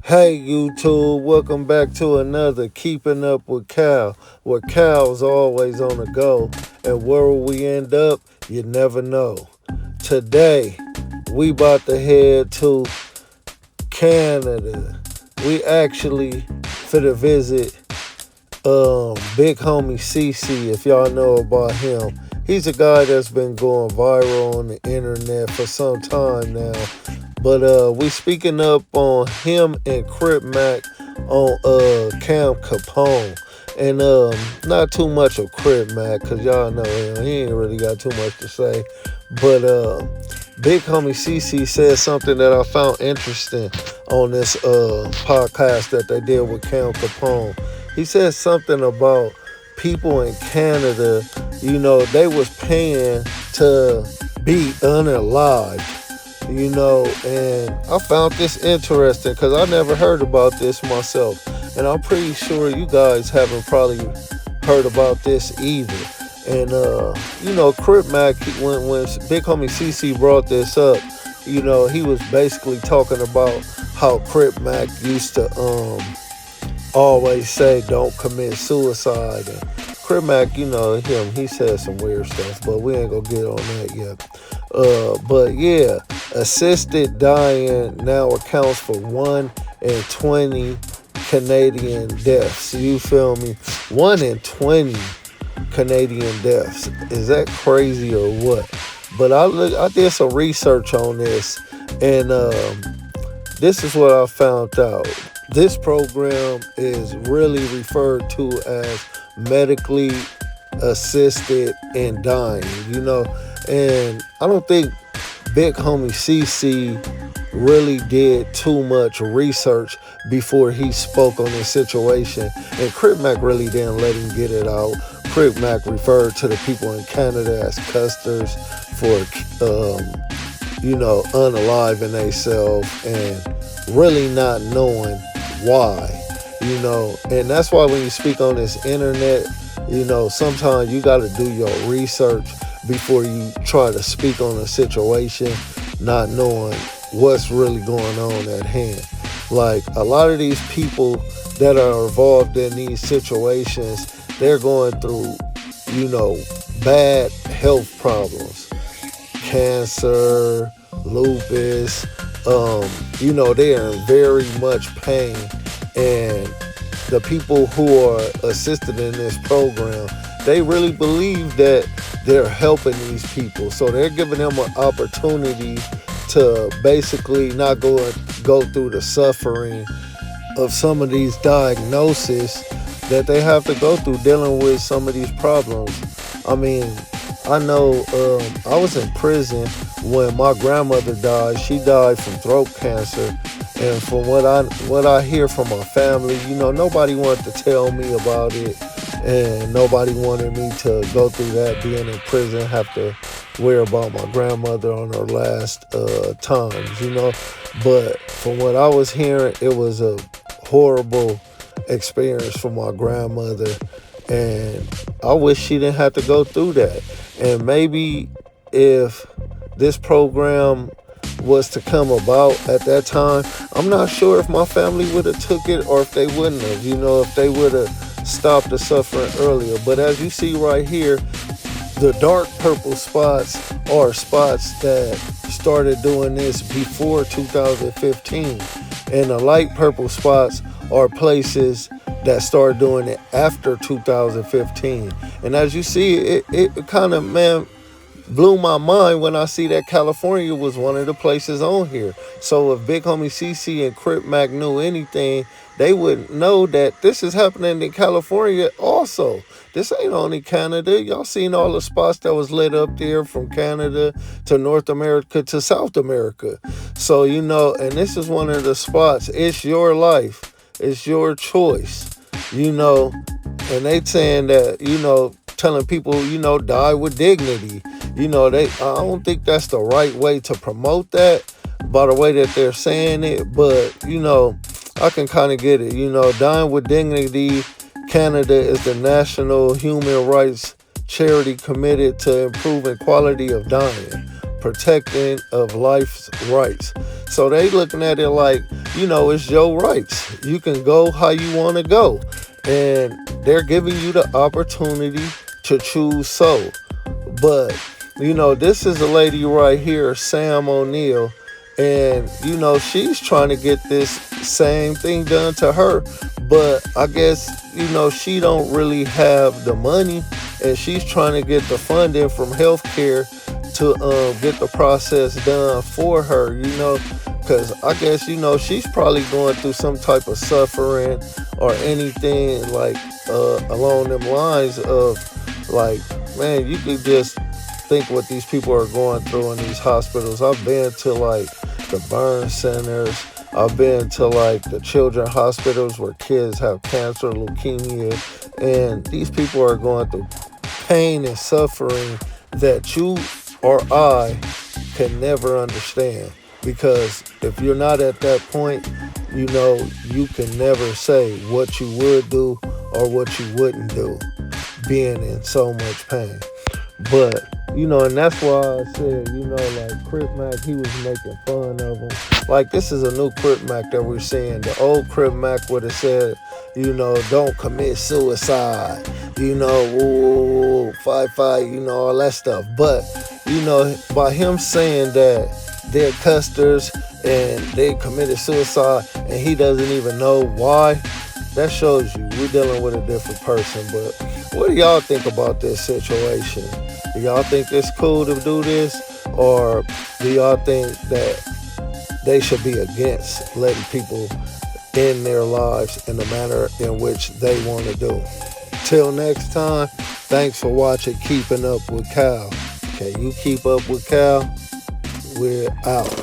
Hey YouTube, welcome back to another Keeping Up with Cal, where Cal's always on the go, and where will we end up, you never know. Today, we about to head to Canada. We actually finna visit Big Homie CC, if y'all know about him. He's a guy that's been going viral on the internet for some time now. But we speaking up on him and Crip Mac on Cam Capone. And not too much of Crip Mac, cause y'all know him. He ain't really got too much to say. But Big Homie CC said something that I found interesting on this podcast that they did with Cam Capone. He said something about people in Canada, they was paying to be unalived, and I found this interesting because I never heard about this myself. And I'm pretty sure you guys haven't probably heard about this either. And, Crip Mac, when Big Homie CC brought this up, he was basically talking about how Crip Mac used to always say don't commit suicide. And Crip Mac, him, he said some weird stuff, but we ain't gonna get on that yet. But yeah, assisted dying now accounts for 1 in 20 Canadian deaths. You feel me? 1 in 20 Canadian deaths. Is that crazy or what? But I did some research on this, and this is what I found out. This program is really referred to as medically assisted in dying, and I don't think Big Homie CC really did too much research before he spoke on this situation, and Crip Mac really didn't let him get it out. Crip Mac referred to the people in Canada as custers for unaliving themselves and really not knowing why, and that's why when you speak on this internet, sometimes you got to do your research before you try to speak on a situation, not knowing what's really going on at hand. Like a lot of these people that are involved in these situations, they're going through, bad health problems, cancer, lupus, they are in very much pain. And the people who are assisted in this program, they really believe that they're helping these people. So they're giving them an opportunity to basically not go through the suffering of some of these diagnoses that they have to go through dealing with some of these problems. I mean, I know I was in prison when my grandmother died. She died from throat cancer. And from what I hear from my family, nobody wanted to tell me about it, and nobody wanted me to go through that, being in prison, have to worry about my grandmother on her last times, But from what I was hearing, it was a horrible experience for my grandmother, and I wish she didn't have to go through that. And maybe if this program was to come about at that time, I'm not sure if my family would have took it or if they wouldn't have, if they would have stopped the suffering earlier. But as you see right here, the dark purple spots are spots that started doing this before 2015, and the light purple spots are places that started doing it after 2015. And as you see, it kind of, man, blew my mind when I see that California was one of the places on here. So if Big Homie CC and Crip Mac knew anything, they would know that this is happening in California also. This ain't only Canada. Y'all seen all the spots that was lit up there from Canada to North America to South America. So, and this is one of the spots. It's your life. It's your choice, and they saying that, telling people, die with dignity. I don't think that's the right way to promote that by the way that they're saying it, but, I can kind of get it. Dying with Dignity Canada is the national human rights charity committed to improving quality of dying, protecting of life's rights. So they looking at it like, it's your rights. You can go how you want to go. And they're giving you the opportunity to choose so. But, this is a lady right here, Sam O'Neill, and, she's trying to get this same thing done to her. But I guess, she don't really have the money, and she's trying to get the funding from healthcare to get the process done for her, because I guess, she's probably going through some type of suffering or anything like along them lines of like, man, you could just think what these people are going through in these hospitals. I've been to like the burn centers. I've been to like the children hospitals where kids have cancer, leukemia, and these people are going through pain and suffering that you or I can never understand. Because if you're not at that point, you can never say what you would do or what you wouldn't do being in so much pain. But, and that's why I said, like Crip Mac, he was making fun of him. Like, this is a new Crip Mac that we're seeing. The old Crip Mac would have said, don't commit suicide, fight, all that stuff. But, by him saying that they're custers and they committed suicide and he doesn't even know why, that shows you we're dealing with a different person. But what do y'all think about this situation? Do y'all think it's cool to do this? Or do y'all think that they should be against letting people in their lives in the manner in which they want to do? Till next time, thanks for watching Keeping Up with Cal. Can you keep up with Cal? We're out.